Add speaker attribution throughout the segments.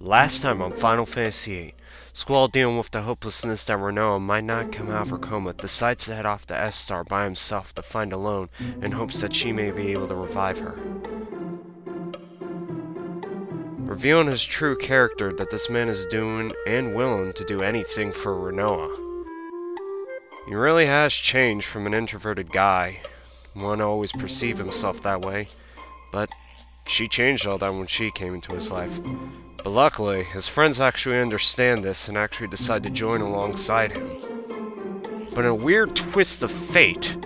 Speaker 1: Last time on Final Fantasy VIII, Squall, dealing with the hopelessness that Renoa might not come out of her coma, decides to head off to S-Star by himself to find Alone in hopes that she may be able to revive her. Revealing his true character, that this man is doing and willing to do anything for Renoa. He really has changed from an introverted guy. One always perceived himself that way, but she changed all that when she came into his life. But luckily, his friends actually understand this and actually decide to join alongside him. But in a weird twist of fate,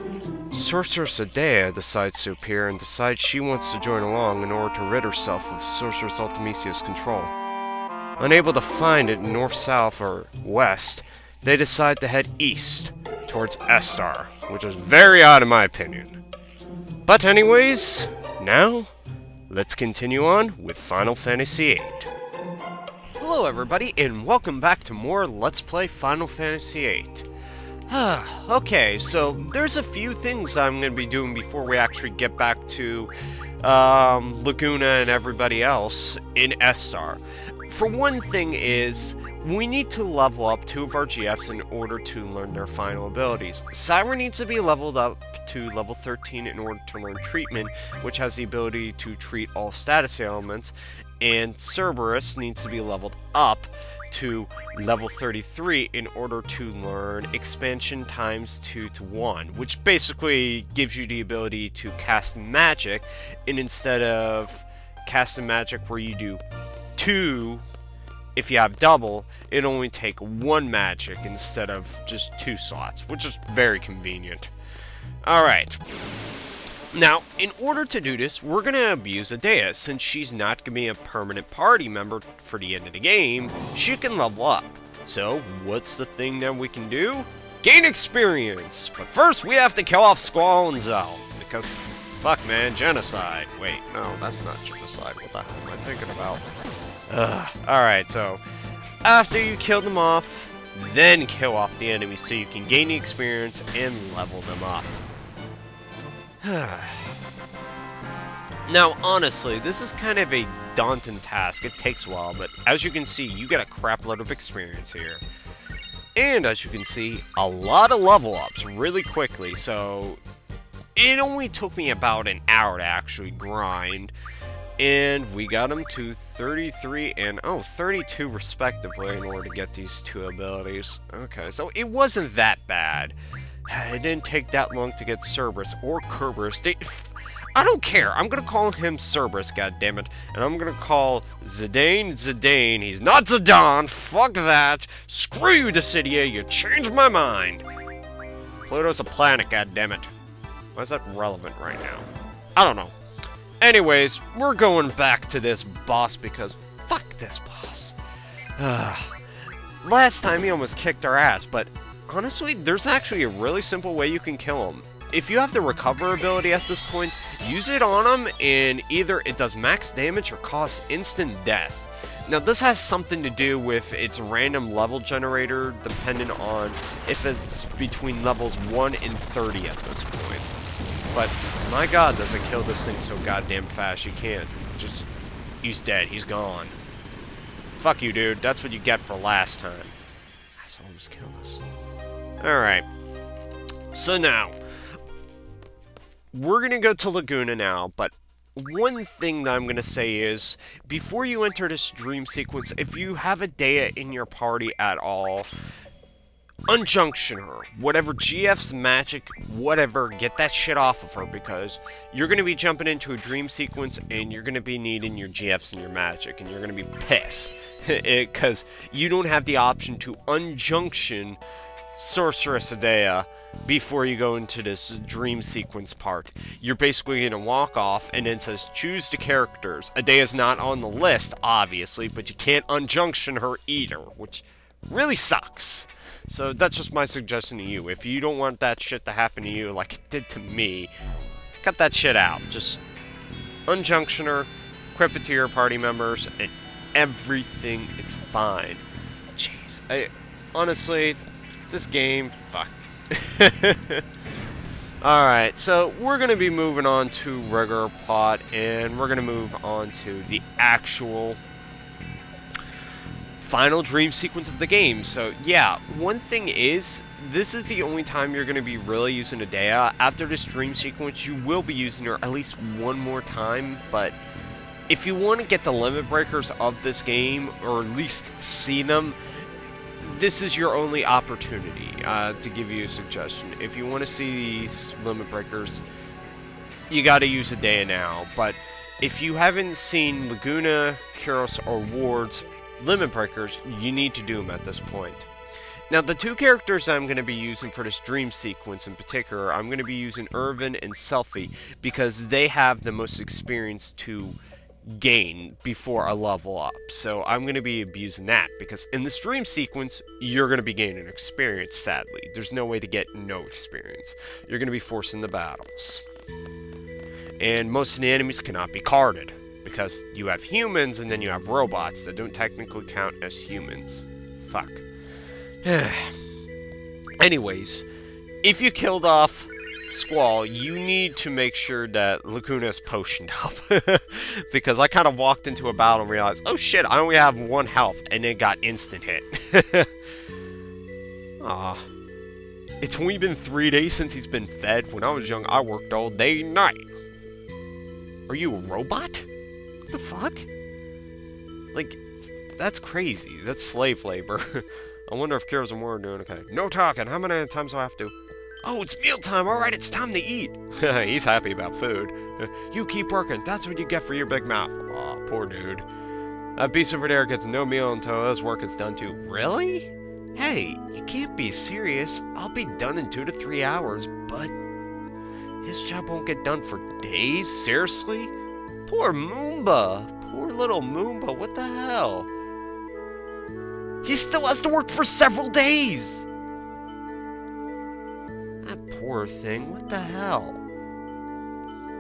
Speaker 1: Sorceress Adea decides to appear and decides she wants to join along in order to rid herself of Sorceress Ultimecia's control. Unable to find it north, south, or west, they decide to head east, towards S-Star, which is very odd in my opinion. But anyways, now, let's continue on with Final Fantasy VIII. Hello everybody, and welcome back to more Let's Play Final Fantasy VIII. Okay, so there's a few things I'm going to be doing before we actually get back to Laguna and everybody else in S-Star. For one thing is, we need to level up 2 of our GFs in order to learn their final abilities. Syra needs to be leveled up to level 13 in order to learn Treatment, which has the ability to treat all status ailments, and Cerberus needs to be leveled up to level 33 in order to learn Expansion times 2 to 1, which basically gives you the ability to cast magic, and instead of casting magic where you do 2, if you have double, it only take 1 magic instead of just 2 slots, which is very convenient. Alright. Now, in order to do this, we're going to abuse Adea. Since she's not going to be a permanent party member for the end of the game, she can level up. So, what's the thing that we can do? Gain experience! But first, we have to kill off Squall and Zell, because, fuck man, genocide. Wait, no, that's not genocide. What the hell am I thinking about? Alright, so, after you kill them off, then kill off the enemy so you can gain the experience and level them up. Now, honestly, this is kind of a daunting task. It takes a while, but as you can see, you get a crap load of experience here. And as you can see, a lot of level ups really quickly, so it only took me about an hour to actually grind. And we got them to 33 and, 32 respectively in order to get these 2 abilities. Okay, so it wasn't that bad. It didn't take that long to get Cerberus or Kerberos. I don't care. I'm gonna call him Cerberus, goddammit. And I'm gonna call Zidane Zidane. He's not Zidane. Fuck that. Screw you, Dissidia. You changed my mind. Pluto's a planet, goddammit. Why is that relevant right now? I don't know. Anyways, we're going back to this boss because fuck this boss. Last time he almost kicked our ass, but honestly, there's actually a really simple way you can kill him. If you have the recover ability at this point, use it on him, and either it does max damage or cause instant death. Now, this has something to do with its random level generator, depending on if it's between levels 1 and 30 at this point. But, my god, does it kill this thing so goddamn fast, you can't. Just, he's dead, he's gone. Fuck you, dude, that's what you get for last time. That's almost killed us. Alright, so now, we're going to go to Laguna now, but one thing that I'm going to say is, before you enter this dream sequence, if you have Adea in your party at all, unjunction her. Whatever GF's magic, whatever, get that shit off of her, because you're going to be jumping into a dream sequence, and you're going to be needing your GFs and your magic, and you're going to be pissed, because you don't have the option to unjunction Sorceress Adea before you go into this dream sequence part. You're basically going to walk off, and then it says choose the characters. Adea's not on the list, obviously, but you can't unjunction her either, which really sucks. So that's just my suggestion to you. If you don't want that shit to happen to you like it did to me, cut that shit out. Just unjunction her, equip it to your party members, and everything is fine. Jeez, honestly, this game, fuck. Alright, so we're going to be moving on to regular plot, and we're going to move on to the actual final dream sequence of the game. So yeah, one thing is, this is the only time you're going to be really using Adea. After this dream sequence, you will be using her at least one more time, but if you want to get the limit breakers of this game, or at least see them, this is your only opportunity, to give you a suggestion. If you want to see these limit breakers, you got to use Adea now. But if you haven't seen Laguna, Kyros, or Ward's limit breakers, you need to do them at this point. Now, the two characters I'm going to be using for this dream sequence in particular, I'm going to be using Irvin and Selphie, because they have the most experience to gain before a level up. So I'm going to be abusing that, because in this dream sequence, you're going to be gaining experience, sadly. There's no way to get no experience. You're going to be forcing the battles. And most of the enemies cannot be carded, because you have humans and then you have robots that don't technically count as humans. Fuck. Anyways, if you killed off Squall, you need to make sure that Laguna is potioned up. Because I kind of walked into a battle and realized, oh shit, I only have 1 health, and then got instant hit. Aw. It's only been 3 days since he's been fed. When I was young, I worked all day and night. Are you a robot? What the fuck? Like, that's crazy. That's slave labor. I wonder if Kyros and Ward are doing okay. No talking. How many times do I have to? Oh, it's mealtime. All right, it's time to eat. He's happy about food. You keep working. That's what you get for your big mouth. Aw, poor dude. That beast over there gets no meal until his work is done too. Really? Hey, you can't be serious. I'll be done in 2 to 3 hours, but his job won't get done for days? Seriously? Poor Moomba. Poor little Moomba. What the hell? He still has to work for several days! That poor thing. What the hell?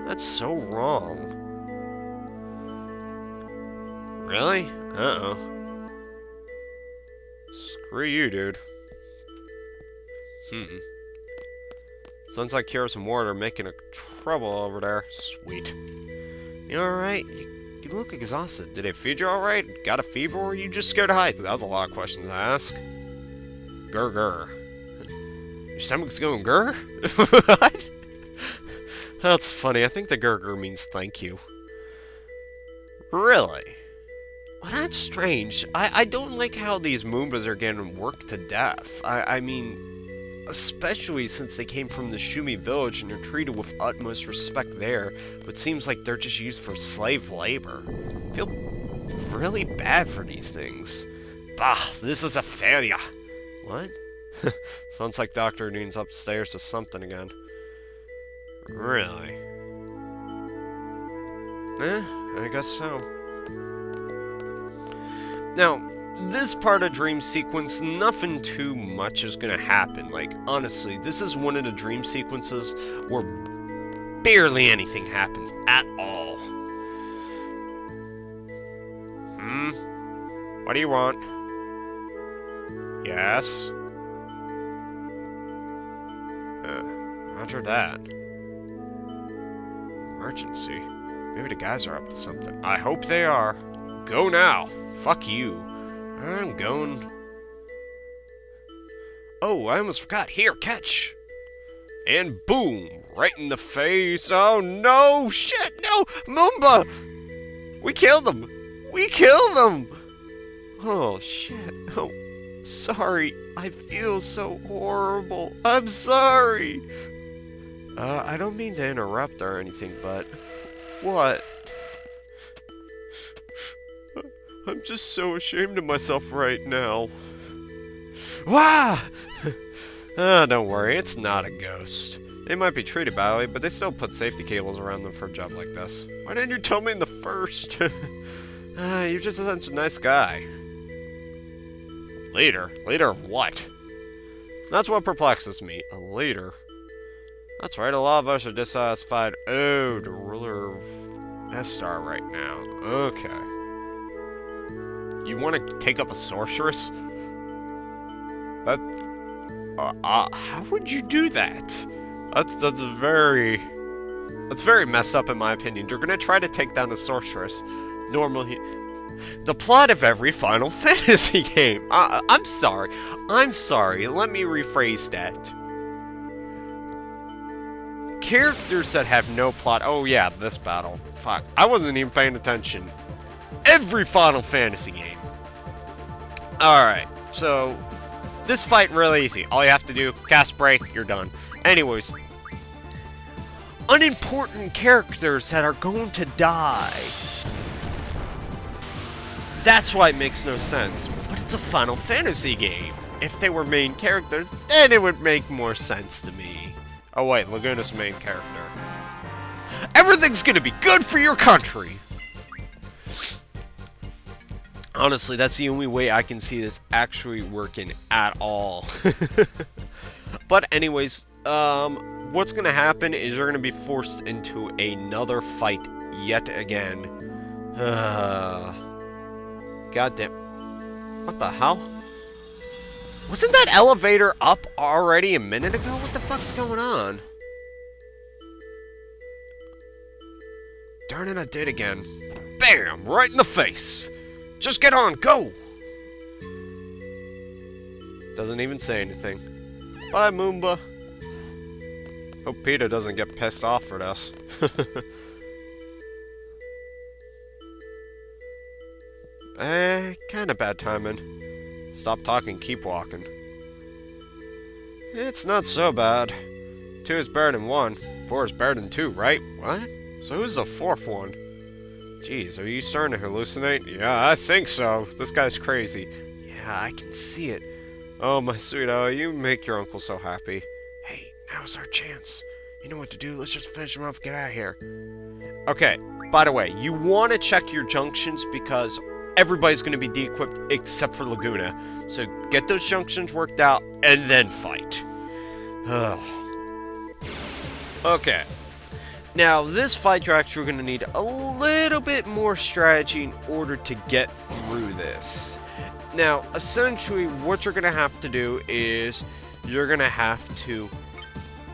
Speaker 1: That's so wrong. Really? Uh-oh. Screw you, dude. Sounds like Kyros and Ward are making a trouble over there. Sweet. You alright? You look exhausted. Did they feed you alright? Got a fever, or are you just scared of heights? That was a lot of questions to ask. Grr. Your stomach's going grr? What? That's funny. I think the grr means thank you. Really? Well, that's strange. I don't like how these Moombas are getting worked to death. I mean, especially since they came from the Shumi village and are treated with utmost respect there, but seems like they're just used for slave labor. I feel really bad for these things. Bah, this is a failure. What? Sounds like Dr. Dean's upstairs to something again. Really? I guess so. Now, this part of dream sequence, nothing too much is gonna happen. Like, honestly, this is one of the dream sequences where barely anything happens at all. What do you want? Yes? Roger that. Emergency? Maybe the guys are up to something. I hope they are. Go now. Fuck you. I'm going. Oh, I almost forgot. Here, catch. And boom. Right in the face. Oh, no. Shit. No. Moomba. We killed him. We killed him. Oh, shit. Oh, sorry. I feel so horrible. I'm sorry. I don't mean to interrupt or anything, but... What? I'm just so ashamed of myself right now. Wah! Don't worry, it's not a ghost. They might be treated badly, but they still put safety cables around them for a job like this. Why didn't you tell me in the first? You're just such a nice guy. Leader? Leader of what? That's what perplexes me. A leader? That's right, a lot of us are dissatisfied. Oh, the ruler of S-Star right now. Okay. You want to take up a sorceress? That... how would you do that? That's very messed up in my opinion. You're gonna try to take down a sorceress. Normally... The plot of every Final Fantasy game. I'm sorry. I'm sorry. Let me rephrase that. Characters that have no plot. Oh yeah, this battle. Fuck. I wasn't even paying attention. Every Final Fantasy game. Alright, so this fight really easy. All you have to do, cast break, you're done. Anyways, unimportant characters that are going to die. That's why it makes no sense. But it's a Final Fantasy game. If they were main characters, then it would make more sense to me. Oh wait, Laguna's main character. Everything's gonna be good for your country! Honestly, that's the only way I can see this actually working at all. But anyways, what's gonna happen is you're gonna be forced into another fight yet again. God damn. What the hell? Wasn't that elevator up already a minute ago? What the fuck's going on? Darn it, I did again. Bam! Right in the face! Just get on, go! Doesn't even say anything. Bye, Moomba. Hope Peter doesn't get pissed off for this. Kinda bad timing. Stop talking, keep walking. It's not so bad. 2 is better than 1. 4 is better than 2, right? What? So who's the 4th one? Jeez, are you starting to hallucinate? Yeah, I think so. This guy's crazy. Yeah, I can see it. Oh, my sweetheart, you make your uncle so happy. Hey, now's our chance. You know what to do. Let's just finish him off, get out of here. Okay, by the way, you want to check your junctions because everybody's going to be de-equipped except for Laguna. So get those junctions worked out and then fight. Okay. Now, this fight you're actually going to need a little bit more strategy in order to get through this. Now, essentially, what you're going to have to do is you're going to have to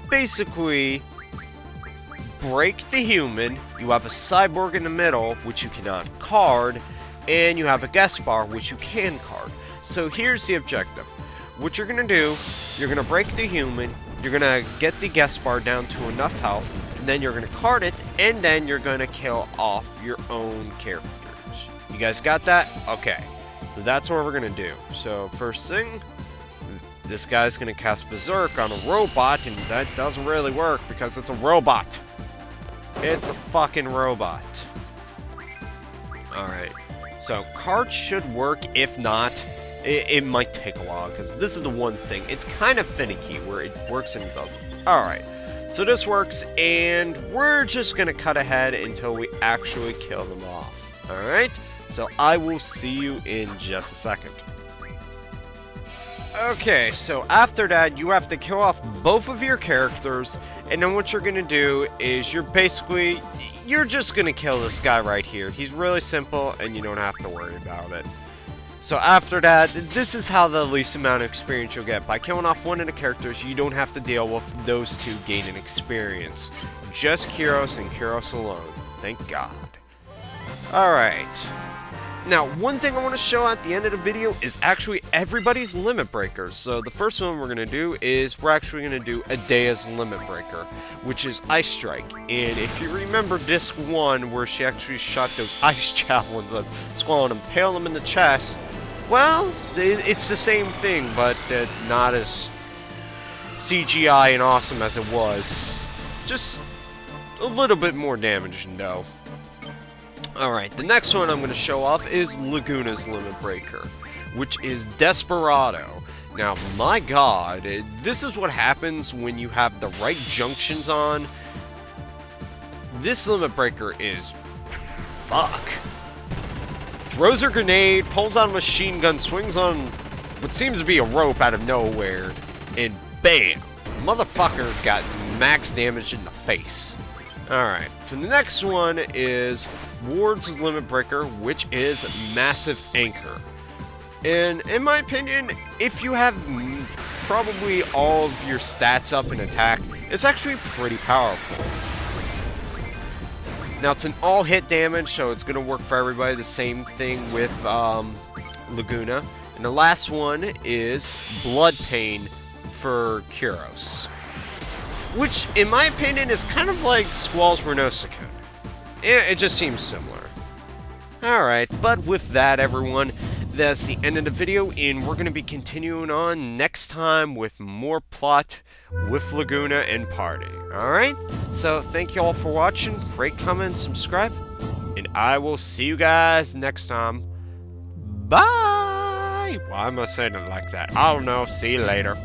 Speaker 1: basically break the human. You have a cyborg in the middle, which you cannot card, and you have a guest bar, which you can card. So here's the objective. What you're going to do, you're going to break the human, you're going to get the guest bar down to enough health, and then you're going to card it, and then you're going to kill off your own characters. You guys got that? Okay. So that's what we're going to do. So first thing, this guy's going to cast Berserk on a robot, and that doesn't really work because it's a robot. It's a fucking robot. Alright. So card should work. If not, it might take a while because this is the one thing. It's kind of finicky where it works and it doesn't. Alright. So this works, and we're just going to cut ahead until we actually kill them off. Alright? So I will see you in just a second. Okay, so after that, you have to kill off both of your characters, and then what you're going to do is you're just going to kill this guy right here. He's really simple, and you don't have to worry about it. So after that, this is how the least amount of experience you'll get. By killing off one of the characters, you don't have to deal with those two gaining experience. Just Kyros and Kyros alone. Thank God. Alright. Now, one thing I want to show at the end of the video is actually everybody's limit breakers. So the first one we're going to do is we're actually going to do Adea's limit breaker, which is Ice Strike. And if you remember Disc 1, where she actually shot those ice javelins at Squall and impaled them in the chest, well, it's the same thing, but not as CGI and awesome as it was. Just a little bit more damage, though. Alright, the next one I'm going to show off is Laguna's Limit Breaker, which is Desperado. Now, my god, this is what happens when you have the right junctions on. This Limit Breaker is fuck. Throws her grenade, pulls out a machine gun, swings on what seems to be a rope out of nowhere, and bam! Motherfucker got max damage in the face. Alright, so the next one is Ward's Limit Breaker, which is Massive Anchor. And in my opinion, if you have probably all of your stats up in attack, it's actually pretty powerful. Now, it's an all-hit damage, so it's going to work for everybody. The same thing with Laguna. And the last one is Blood Pain for Kyros, which, in my opinion, is kind of like Squall's Renosacone. It just seems similar. Alright, but with that, everyone, that's the end of the video, and we're going to be continuing on next time with more plot with Laguna and party. Alright? So, thank you all for watching. Rate, comment, subscribe. And I will see you guys next time. Bye! Why am I saying it like that? I don't know. See you later.